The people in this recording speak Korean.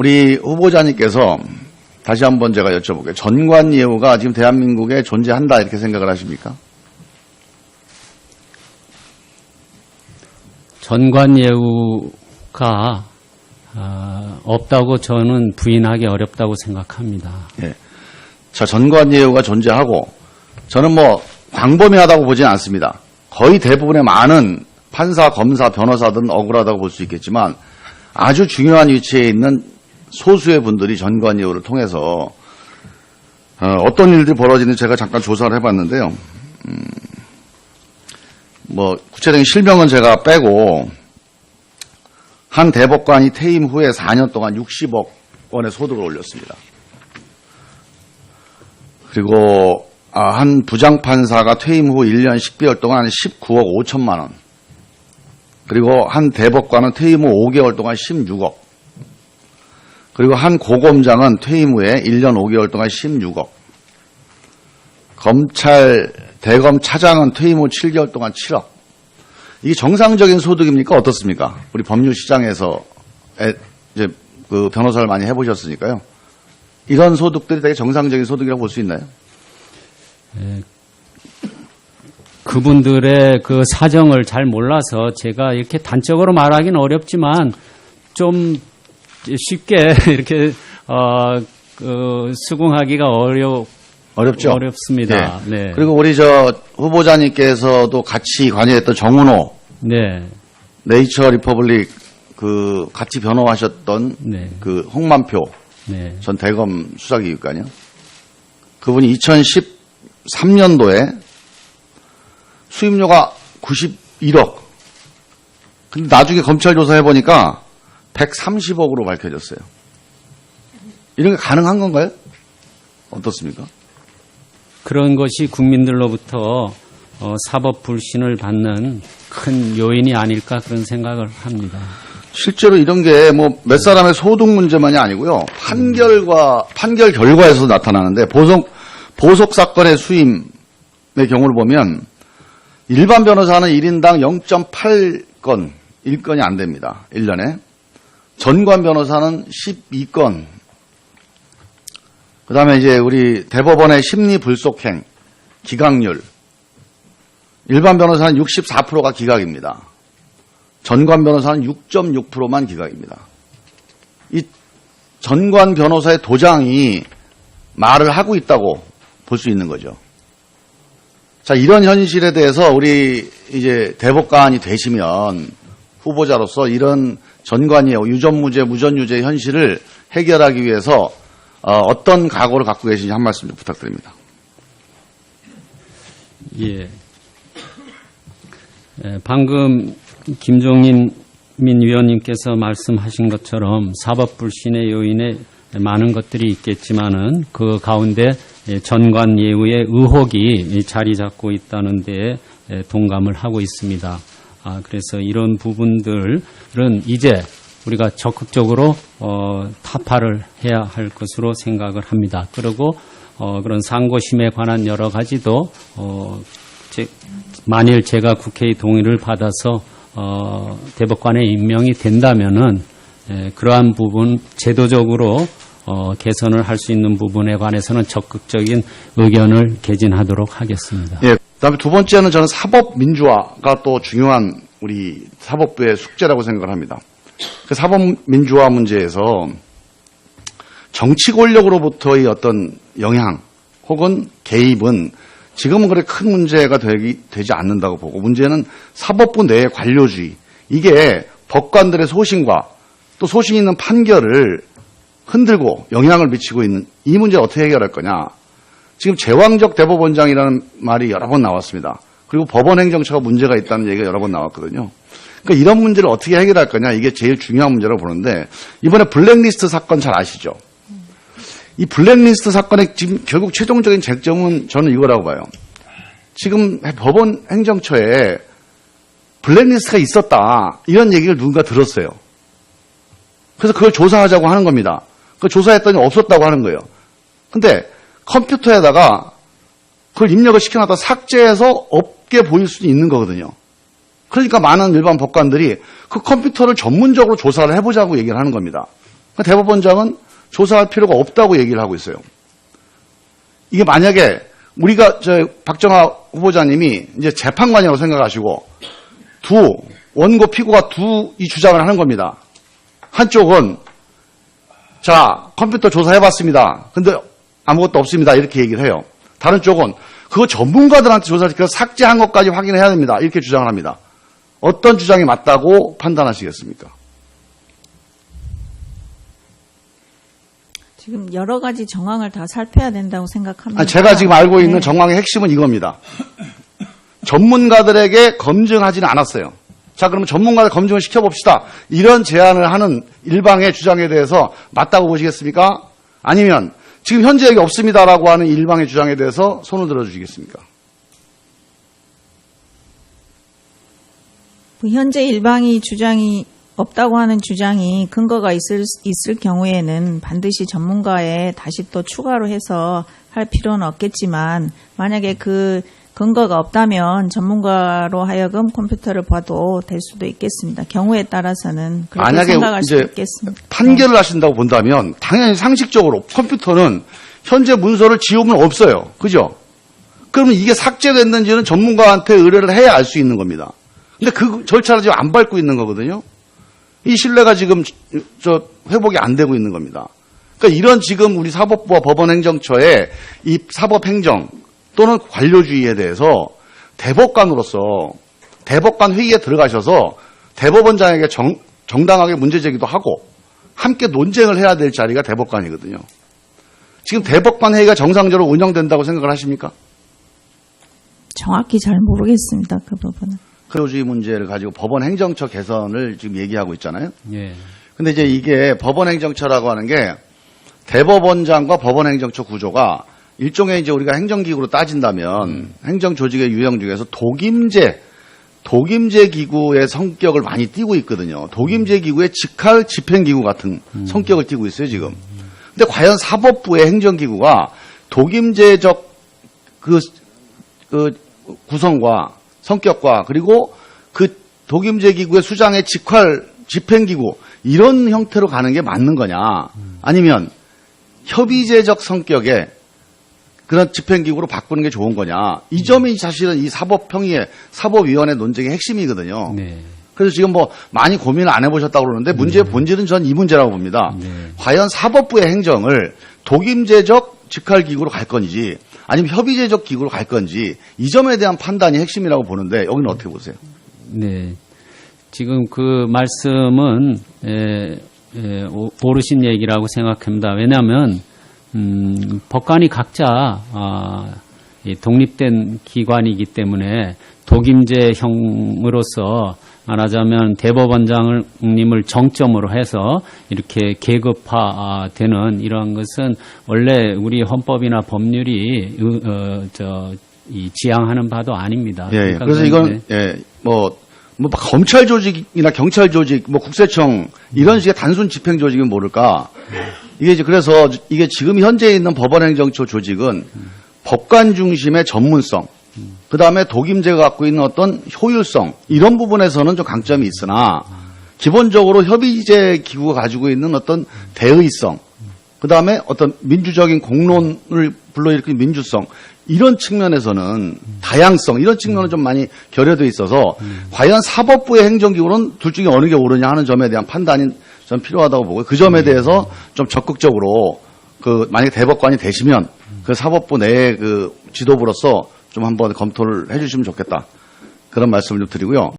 우리 후보자님께서 다시 한번 제가 여쭤볼게요. 전관예우가 지금 대한민국에 존재한다 이렇게 생각을 하십니까? 전관예우가 없다고 저는 부인하기 어렵다고 생각합니다. 예. 자, 전관예우가 존재하고 저는 뭐 광범위하다고 보지는 않습니다. 거의 대부분의 많은 판사, 검사, 변호사들은 억울하다고 볼 수 있겠지만 아주 중요한 위치에 있는 소수의 분들이 전관예우를 통해서 어떤 일들이 벌어지는지 제가 잠깐 조사를 해봤는데요. 뭐 구체적인 실명은 제가 빼고 한 대법관이 퇴임 후에 4년 동안 60억 원의 소득을 올렸습니다. 그리고 한 부장판사가 퇴임 후 1년 10개월 동안 19억 5천만 원. 그리고 한 대법관은 퇴임 후 5개월 동안 16억. 그리고 한 고검장은 퇴임 후에 1년 5개월 동안 16억. 검찰 대검 차장은 퇴임 후 7개월 동안 7억. 이게 정상적인 소득입니까? 어떻습니까? 우리 법률시장에서 이제 그 변호사를 많이 해보셨으니까요. 이런 소득들이 되게 정상적인 소득이라고 볼 수 있나요? 그분들의 그 사정을 잘 몰라서 제가 이렇게 단적으로 말하기는 어렵지만 좀 쉽게 이렇게 수긍하기가 어렵죠. 어렵습니다. 네. 네. 그리고 우리 저 후보자님께서도 같이 관여했던 정은호, 네. 네이처 리퍼블릭 그 같이 변호하셨던 네. 그 홍만표 네. 전 대검 수사기획관이요. 그분이 2013년도에 수임료가 91억. 근데 나중에 검찰 조사해 보니까 130억으로 밝혀졌어요. 이런 게 가능한 건가요? 어떻습니까? 그런 것이 국민들로부터 사법 불신을 받는 큰 요인이 아닐까 그런 생각을 합니다. 실제로 이런 게 뭐 몇 사람의 소득 문제만이 아니고요. 판결 결과에서 나타나는데 보석 사건의 수임의 경우를 보면 일반 변호사는 1인당 0.8건, 1건이 안 됩니다. 1년에. 전관 변호사는 12건. 그다음에 이제 우리 대법원의 심리 불속행, 기각률. 일반 변호사는 64%가 기각입니다. 전관 변호사는 6.6%만 기각입니다. 이 전관 변호사의 도장이 말을 하고 있다고 볼 수 있는 거죠. 자, 이런 현실에 대해서 우리 이제 대법관이 되시면 후보자로서 이런 전관예우, 유전무죄, 무전유죄 현실을 해결하기 위해서 어떤 각오를 갖고 계신지 한 말씀 좀 부탁드립니다. 예. 방금 김종인 위원님께서 말씀하신 것처럼 사법불신의 요인에 많은 것들이 있겠지만은 그 가운데 전관예우의 의혹이 자리 잡고 있다는 데에 동감을 하고 있습니다. 그래서 이런 부분들은 이제 우리가 적극적으로 타파를 해야 할 것으로 생각을 합니다. 그리고 그런 상고심에 관한 여러 가지도 만일 제가 국회의 동의를 받아서 대법관에 임명이 된다면은 그러한 부분 제도적으로 개선을 할 수 있는 부분에 관해서는 적극적인 의견을 개진하도록 하겠습니다. 예. 그다음에 두 번째는 저는 사법민주화가 또 중요한 우리 사법부의 숙제라고 생각을 합니다. 그 사법민주화 문제에서 정치 권력으로부터의 어떤 영향 혹은 개입은 지금은 그렇게 큰 문제가 되지 않는다고 보고 문제는 사법부 내의 관료주의 이게 법관들의 소신과 또 소신 있는 판결을 흔들고 영향을 미치고 있는 이 문제를 어떻게 해결할 거냐. 지금 제왕적 대법원장이라는 말이 여러 번 나왔습니다. 그리고 법원 행정처가 문제가 있다는 얘기가 여러 번 나왔거든요. 그러니까 이런 문제를 어떻게 해결할 거냐 이게 제일 중요한 문제라고 보는데 이번에 블랙리스트 사건 잘 아시죠? 이 블랙리스트 사건의 지금 결국 최종적인 쟁점은 저는 이거라고 봐요. 지금 법원 행정처에 블랙리스트가 있었다 이런 얘기를 누군가 들었어요. 그래서 그걸 조사하자고 하는 겁니다. 그걸 조사했더니 없었다고 하는 거예요. 근데 컴퓨터에다가 그걸 입력을 시켜놨다 삭제해서 없게 보일 수도 있는 거거든요. 그러니까 많은 일반 법관들이 그 컴퓨터를 전문적으로 조사를 해보자고 얘기를 하는 겁니다. 대법원장은 조사할 필요가 없다고 얘기를 하고 있어요. 이게 만약에 우리가 박정하 후보자님이 이제 재판관이라고 생각하시고 원고 피고가 이 주장을 하는 겁니다. 한쪽은 자 컴퓨터 조사해봤습니다. 근데 아무것도 없습니다. 이렇게 얘기를 해요. 다른 쪽은 그거 전문가들한테 조사해서 그거 삭제한 것까지 확인해야 됩니다. 이렇게 주장을 합니다. 어떤 주장이 맞다고 판단하시겠습니까? 지금 여러 가지 정황을 다 살펴야 된다고 생각합니다. 제가 지금 알고 있는 네. 정황의 핵심은 이겁니다. 전문가들에게 검증하지는 않았어요. 자, 그러면 전문가들 검증을 시켜봅시다. 이런 제안을 하는 일방의 주장에 대해서 맞다고 보시겠습니까? 아니면 지금 현재 여기 없습니다라고 하는 일방의 주장에 대해서 손을 들어주시겠습니까? 현재 일방이 주장이 없다고 하는 주장이 근거가 있을 경우에는 반드시 전문가에 다시 또 추가로 해서 할 필요는 없겠지만 만약에 그 근거가 없다면 전문가로 하여금 컴퓨터를 봐도 될 수도 있겠습니다. 경우에 따라서는 그렇게 만약에 생각할 수 이제 있겠습니다. 판결을 하신다고 본다면 당연히 상식적으로 컴퓨터는 현재 문서를 지우면 없어요. 그죠? 그러면 이게 삭제됐는지는 전문가한테 의뢰를 해야 알 수 있는 겁니다. 근데 그 절차를 지금 안 밟고 있는 거거든요. 이 신뢰가 지금 회복이 안 되고 있는 겁니다. 그러니까 이런 지금 우리 사법부와 법원행정처의 이 사법행정 또는 관료주의에 대해서 대법관으로서 대법관 회의에 들어가셔서 대법원장에게 정당하게 문제제기도 하고 함께 논쟁을 해야 될 자리가 대법관이거든요. 지금 대법관 회의가 정상적으로 운영된다고 생각을 하십니까? 정확히 잘 모르겠습니다. 그 부분은. 관료주의 문제를 가지고 법원 행정처 개선을 지금 얘기하고 있잖아요. 예. 근데 이제 이게 법원 행정처라고 하는 게 대법원장과 법원 행정처 구조가 일종의 이제 우리가 행정기구로 따진다면 행정조직의 유형 중에서 독임제 기구의 성격을 많이 띠고 있거든요. 독임제 기구의 직할 집행기구 같은 성격을 띠고 있어요, 지금. 근데 과연 사법부의 행정기구가 독임제적 그 구성과 성격과 그리고 그 독임제 기구의 수장의 직할 집행기구 이런 형태로 가는 게 맞는 거냐 아니면 협의제적 성격의 그런 집행기구로 바꾸는 게 좋은 거냐 이 점이 사실은 이 사법평의의 사법위원회 논쟁의 핵심이거든요. 네. 그래서 지금 뭐 많이 고민을 안 해보셨다고 그러는데 문제의 본질은 전 이 문제라고 봅니다. 네. 과연 사법부의 행정을 독임제적 직할기구로 갈 건지 아니면 협의제적 기구로 갈 건지 이 점에 대한 판단이 핵심이라고 보는데 여기는 어떻게 보세요? 네. 지금 그 말씀은 옳으신 얘기라고 생각합니다. 왜냐하면 법관이 각자 독립된 기관이기 때문에 독임제형으로서 말하자면 대법원장님을 정점으로 해서 이렇게 계급화되는 이러한 것은 원래 우리 헌법이나 법률이 지향하는 바도 아닙니다. 예, 그러니까 그래서 이건 뭐 검찰 조직이나 경찰 조직, 뭐 국세청 이런 식의 단순 집행 조직은 모를까. 이게 이제 그래서 이게 지금 현재 있는 법원행정처 조직은 법관 중심의 전문성, 그 다음에 독임제가 갖고 있는 어떤 효율성 이런 부분에서는 좀 강점이 있으나 기본적으로 협의제 기구가 가지고 있는 어떤 대의성, 그 다음에 어떤 민주적인 공론을 불러일으키는 민주성 이런 측면에서는 다양성 이런 측면은 좀 많이 결여되어 있어서 과연 사법부의 행정기구는 둘 중에 어느 게 옳으냐 하는 점에 대한 판단이 좀 필요하다고 보고 그 점에 대해서 좀 적극적으로 만약에 대법관이 되시면 그 사법부 내의 그 지도부로서 좀 한번 검토를 해주시면 좋겠다 그런 말씀을 좀 드리고요.